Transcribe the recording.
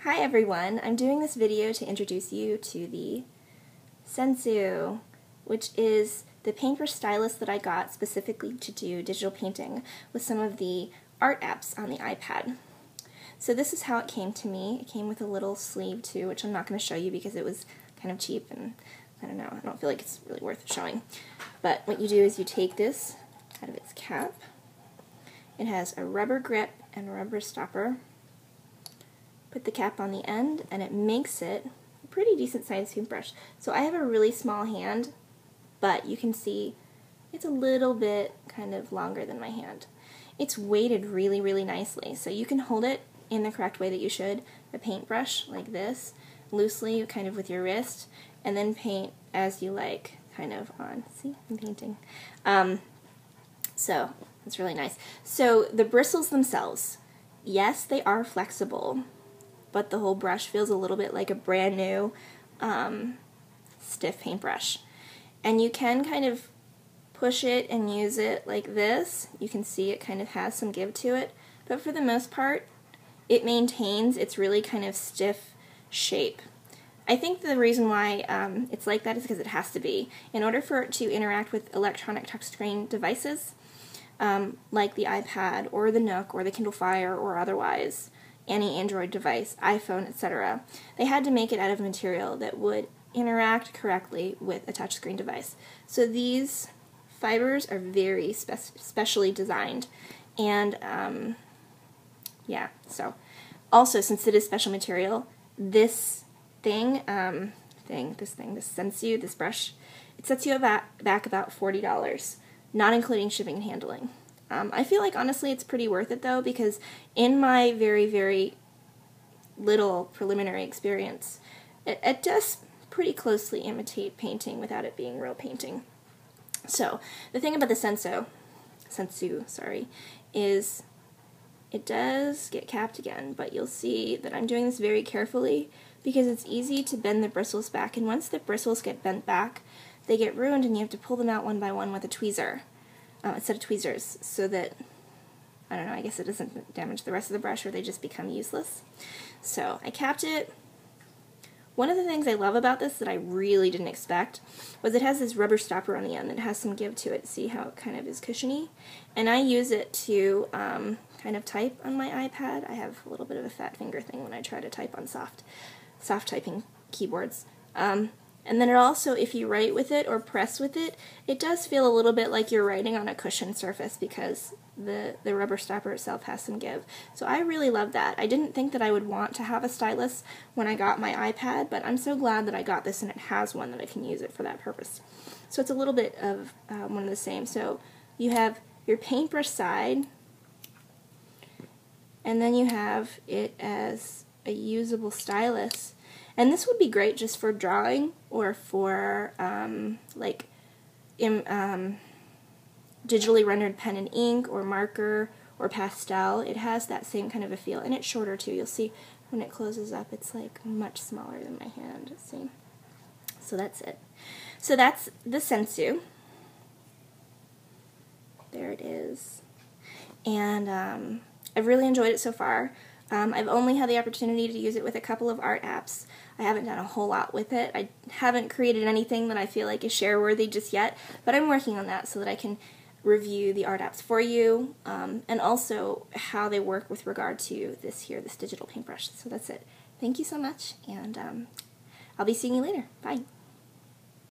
Hi everyone, I'm doing this video to introduce you to the Sensu, which is the paintbrush stylus that I got specifically to do digital painting with some of the art apps on the iPad. So this is how it came to me. It came with a little sleeve too, which I'm not going to show you because it was kind of cheap and I don't know, I don't feel like it's really worth showing. But what you do is you take this out of its cap. It has a rubber grip and a rubber stopper. Put the cap on the end and it makes it a pretty decent sized paintbrush. So I have a really small hand, but you can see it's a little bit kind of longer than my hand. It's weighted really, really nicely, so you can hold it in the correct way that you should, a paintbrush like this, loosely kind of with your wrist, and then paint as you like, kind of on, see, I'm painting. So it's really nice. So the bristles themselves, yes, they are flexible, but the whole brush feels a little bit like a brand new stiff paintbrush. And you can kind of push it and use it like this. You can see it kind of has some give to it, but for the most part it maintains its really kind of stiff shape. I think the reason why it's like that is because it has to be. In order for it to interact with electronic touchscreen devices like the iPad or the Nook or the Kindle Fire or otherwise, any Android device, iPhone, etc., they had to make it out of material that would interact correctly with a touchscreen device. So these fibers are very specially designed, and yeah, so also since it is special material, this Sensu, this brush, it sets you back about $40, not including shipping and handling. I feel like honestly it's pretty worth it though, because in my very, very little preliminary experience, it does pretty closely imitate painting without it being real painting. So the thing about the Sensu, is it does get capped again, but you'll see that I'm doing this very carefully because it's easy to bend the bristles back, and once the bristles get bent back, they get ruined and you have to pull them out one by one with a tweezer. A set of tweezers, so that, I don't know, I guess it doesn't damage the rest of the brush or they just become useless. So I capped it. One of the things I love about this that I really didn't expect was it has this rubber stopper on the end that has some give to it. See how it kind of is cushiony? And I use it to kind of type on my iPad. I have a little bit of a fat finger thing when I try to type on soft typing keyboards. And then it also, if you write with it or press with it, it does feel a little bit like you're writing on a cushioned surface because the rubber stopper itself has some give. So I really love that. I didn't think that I would want to have a stylus when I got my iPad, but I'm so glad that I got this and it has one that I can use it for that purpose. So it's a little bit of one of the same. So you have your paintbrush side, and then you have it as a usable stylus. And this would be great just for drawing or for digitally rendered pen and ink or marker or pastel. It has that same kind of a feel, and it's shorter too. You'll see when it closes up it's like much smaller than my hand. See? So that's it. So that's the Sensu. There it is. And I've really enjoyed it so far. I've only had the opportunity to use it with a couple of art apps. I haven't done a whole lot with it. I haven't created anything that I feel like is share-worthy just yet, but I'm working on that so that I can review the art apps for you, and also how they work with regard to this digital paintbrush. So that's it. Thank you so much, and I'll be seeing you later. Bye.